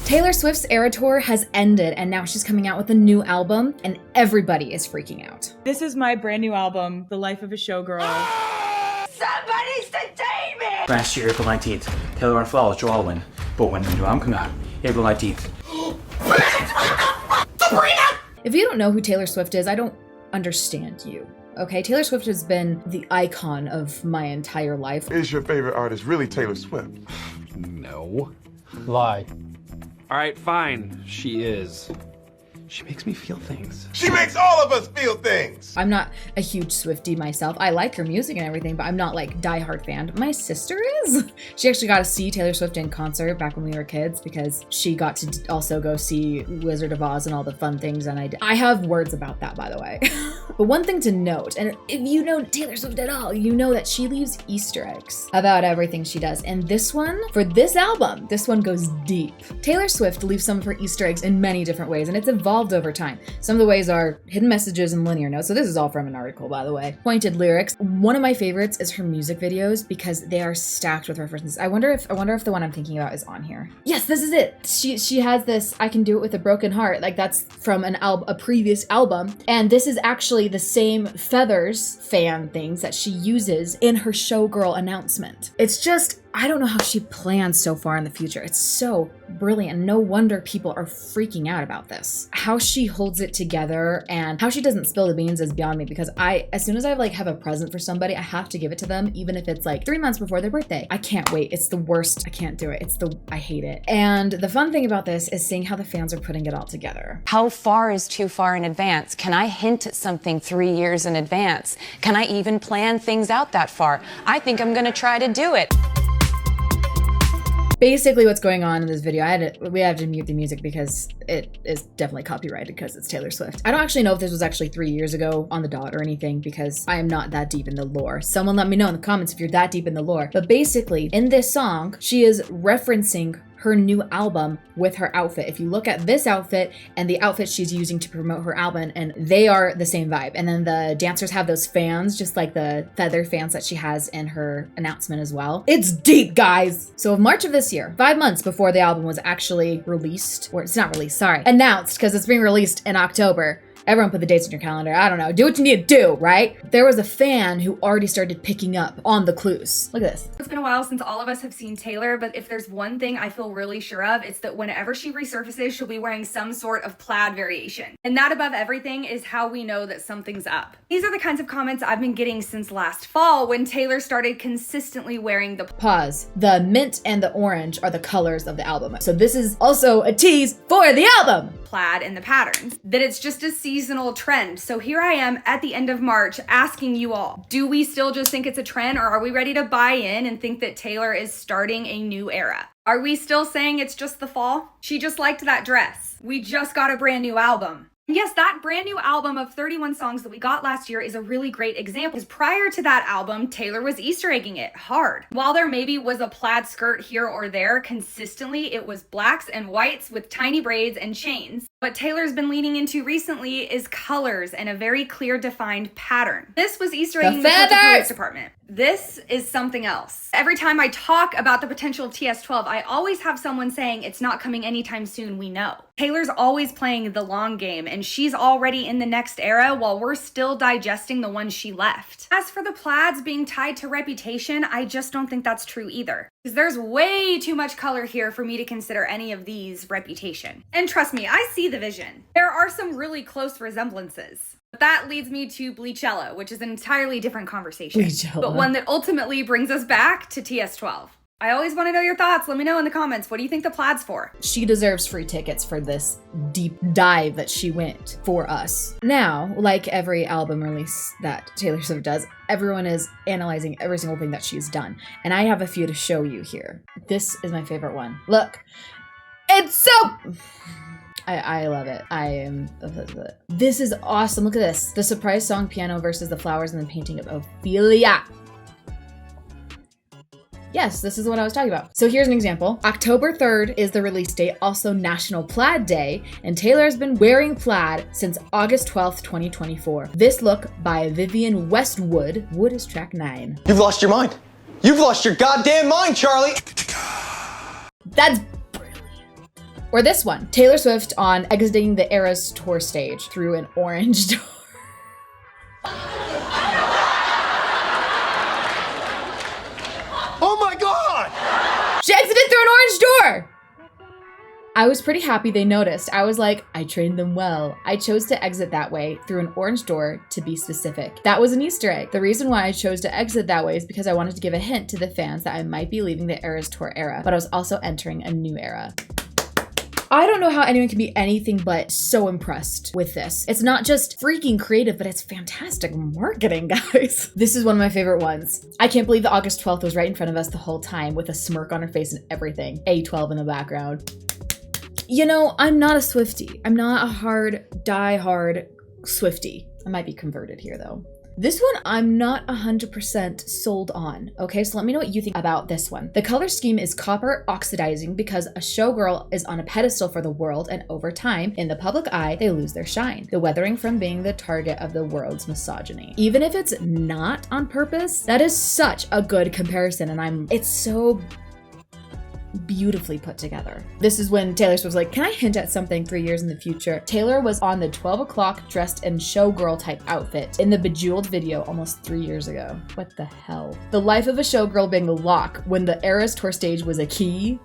Taylor Swift's Era Tour has ended and now she's coming out with a new album and everybody is freaking out. This is my brand new album, The Life of a Showgirl. Somebody sedate me! Last year, April 19th, Taylor went flawless, Joel win. But when the new album comes out, April 19th. If you don't know who Taylor Swift is, I don't understand you. Okay, Taylor Swift has been the icon of my entire life. Is your favorite artist really Taylor Swift? No. Lie. All right, fine. She is. She makes me feel things. She makes all of us feel things! I'm not a huge Swiftie myself. I like her music and everything, but I'm not like diehard fan. My sister is. She actually got to see Taylor Swift in concert back when we were kids because she got to also go see Wizard of Oz and all the fun things, and I have words about that, by the way. But one thing to note, and if you know Taylor Swift at all, you know that she leaves Easter eggs about everything she does. And this one, for this album, this one goes deep. Taylor Swift leaves some of her Easter eggs in many different ways, and it's evolved over time. Some of the ways are hidden messages and linear notes. So this is all from an article, by the way. Pointed lyrics. One of my favorites is her music videos because they are stacked with references. I wonder if the one I'm thinking about is on here. Yes, this is it. She has this I Can Do It With a Broken Heart. Like that's from a previous album. And this is actually the same Feathers fan things that she uses in her Showgirl announcement. It's just, I don't know how she plans so far in the future. It's so brilliant. No wonder people are freaking out about this. How she holds it together and how she doesn't spill the beans is beyond me because as soon as I like have a present for somebody, I have to give it to them, even if it's like 3 months before their birthday. I can't wait. It's the worst. I can't do it. I hate it. And the fun thing about this is seeing how the fans are putting it all together. How far is too far in advance? Can I hint at something 3 years in advance? Can I even plan things out that far? I think I'm gonna try to do it. Basically what's going on in this video, we had to mute the music because it is definitely copyrighted because it's Taylor Swift. I don't actually know if this was actually 3 years ago on the dot or anything because I am not that deep in the lore. Someone let me know in the comments if you're that deep in the lore. But basically, in this song, she is referencing her new album with her outfit. If you look at this outfit and the outfit she's using to promote her album, and they are the same vibe. And then the dancers have those fans, just like the feather fans that she has in her announcement as well. It's deep, guys! So in March of this year, 5 months before the album was actually released, or it's not released, sorry, announced, because it's being released in October. Everyone put the dates in your calendar. I don't know. Do what you need to do, right? There was a fan who already started picking up on the clues. Look at this. It's been a while since all of us have seen Taylor, but if there's one thing I feel really sure of, it's that whenever she resurfaces, she'll be wearing some sort of plaid variation. And that above everything is how we know that something's up. These are the kinds of comments I've been getting since last fall when Taylor started consistently wearing the pause. The mint and the orange are the colors of the album. So this is also a tease for the album. Plaid and the patterns. That it's just a seasonal trend. So here I am at the end of March asking you all, do we still just think it's a trend or are we ready to buy in and think that Taylor is starting a new era? Are we still saying it's just the fall? She just liked that dress. We just got a brand new album. Yes, that brand new album of 31 songs that we got last year is a really great example. Because prior to that album, Taylor was Easter egging it hard. While there maybe was a plaid skirt here or there, consistently it was blacks and whites with tiny braids and chains. What Taylor's been leaning into recently is colors and a very clear defined pattern. This was Easter egging the police department. This is something else. Every time I talk about the potential of TS12, I always have someone saying it's not coming anytime soon, we know. Taylor's always playing the long game and she's already in the next era while we're still digesting the one she left. As for the plaids being tied to reputation, I just don't think that's true either. Because there's way too much color here for me to consider any of these reputation. And trust me, I see the vision. There are some really close resemblances. But that leads me to Bleachella, which is an entirely different conversation. But one that ultimately brings us back to TS12. I always want to know your thoughts. Let me know in the comments. What do you think the plaid's for? She deserves free tickets for this deep dive that she went for us. Now, like every album release that Taylor Swift does, everyone is analyzing every single thing that she's done. And I have a few to show you here. This is my favorite one. Look. It's so... I love it. I am obsessed with it. This is awesome. Look at this. The surprise song piano versus the flowers and the painting of Ophelia. Yes, this is what I was talking about. So here's an example. October 3rd is the release date, also National Plaid Day, and Taylor has been wearing plaid since August 12th, 2024. This look by Vivienne Westwood. Wood is track 9. You've lost your mind. You've lost your goddamn mind, Charlie. That's Or this one, Taylor Swift on exiting the Eras Tour stage through an orange door. Oh my God! She exited through an orange door! I was pretty happy they noticed. I was like, I trained them well. I chose to exit that way through an orange door to be specific. That was an Easter egg. The reason why I chose to exit that way is because I wanted to give a hint to the fans that I might be leaving the Eras Tour era, but I was also entering a new era. I don't know how anyone can be anything but so impressed with this. It's not just freaking creative, but it's fantastic marketing, guys. This is one of my favorite ones. I can't believe that August 12th was right in front of us the whole time with a smirk on her face and everything. A12 in the background. You know, I'm not a Swiftie. I'm not a die-hard Swiftie. I might be converted here though. This one, I'm not 100% sold on. Okay, so let me know what you think about this one. The color scheme is copper oxidizing because a showgirl is on a pedestal for the world, and over time, in the public eye, they lose their shine. The weathering from being the target of the world's misogyny. Even if it's not on purpose, that is such a good comparison, and it's so beautifully put together. This is when Taylor Swift was like, can I hint at something 3 years in the future? Taylor was on the 12 o'clock dressed in showgirl type outfit in the Bejeweled video almost 3 years ago. What the hell? The Life of a Showgirl being a lock when the Eras Tour stage was a key.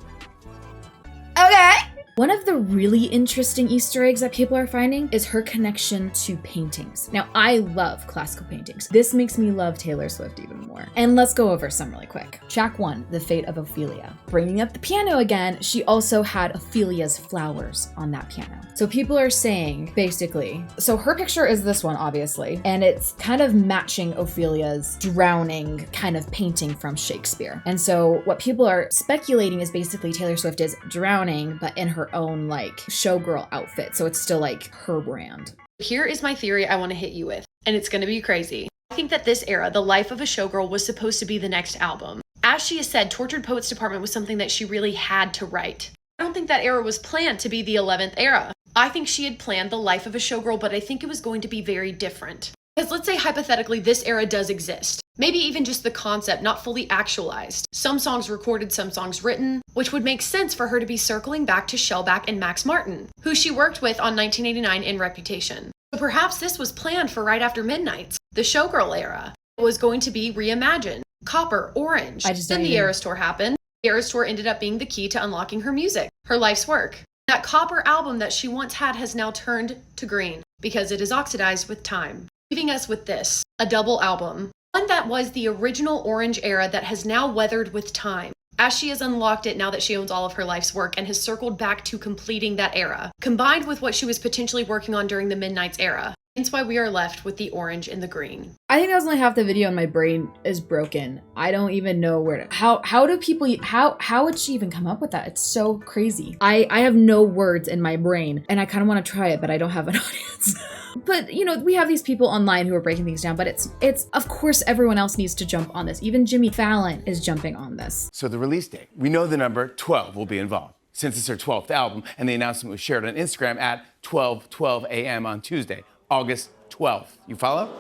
Okay. One of the really interesting Easter eggs that people are finding is her connection to paintings. Now, I love classical paintings. This makes me love Taylor Swift even more. And let's go over some really quick. Track 1, The Fate of Ophelia. Bringing up the piano again, she also had Ophelia's flowers on that piano. So people are saying, basically, so her picture is this one, obviously, and it's kind of matching Ophelia's drowning kind of painting from Shakespeare. And so what people are speculating is basically Taylor Swift is drowning, but in her own like showgirl outfit. So it's still like her brand. Here is my theory I want to hit you with, and it's going to be crazy. I think that this era, The Life of a Showgirl, was supposed to be the next album. As she has said, Tortured Poets Department was something that she really had to write. I don't think that era was planned to be the 11th era. I think she had planned The Life of a Showgirl, but I think it was going to be very different. Because let's say hypothetically this era does exist. Maybe even just the concept, not fully actualized. Some songs recorded, some songs written, which would make sense for her to be circling back to Shellback and Max Martin, who she worked with on 1989 in Reputation. So perhaps this was planned for right after Midnight's. The Showgirl era was going to be reimagined. Copper, orange. Then the Eras Tour happened. The Eras Tour ended up being the key to unlocking her music, her life's work. That copper album that she once had has now turned to green because it is oxidized with time, leaving us with this, a double album. One that was the original orange era that has now weathered with time, as she has unlocked it now that she owns all of her life's work and has circled back to completing that era, combined with what she was potentially working on during the Midnight's era. Hence why we are left with the orange and the green. I think that was only half the video and my brain is broken. I don't even know where to, how do people, how would she even come up with that? It's so crazy. I have no words in my brain and I kind of want to try it, but I don't have an audience. But you know, we have these people online who are breaking things down, but it's of course everyone else needs to jump on this. Even Jimmy Fallon is jumping on this. So the release date, we know the number 12 will be involved since it's her 12th album and the announcement was shared on Instagram at 12:12 a.m. on Tuesday, August 12th. You follow?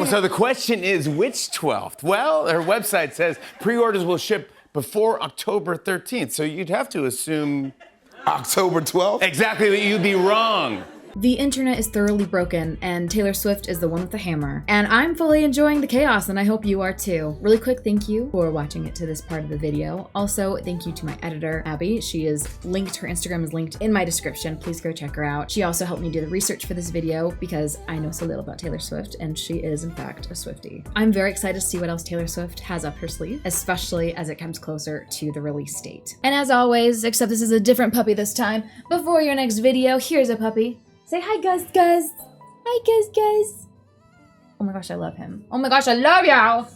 So the question is, which 12th? Well, her website says pre-orders will ship before October 13th, so you'd have to assume October 12th? exactly, but you'd be wrong. The internet is thoroughly broken and Taylor Swift is the one with the hammer. And I'm fully enjoying the chaos and I hope you are too. Really quick thank you for watching it to this part of the video. Also, thank you to my editor, Abby. She is linked, her Instagram is linked in my description. Please go check her out. She also helped me do the research for this video because I know so little about Taylor Swift and she is in fact a Swiftie. I'm very excited to see what else Taylor Swift has up her sleeve, especially as it comes closer to the release date. And as always, except this is a different puppy this time, before your next video, here's a puppy. Say hi, Gus. Hi, Gus. Oh my gosh, I love him. Oh my gosh, I love y'all.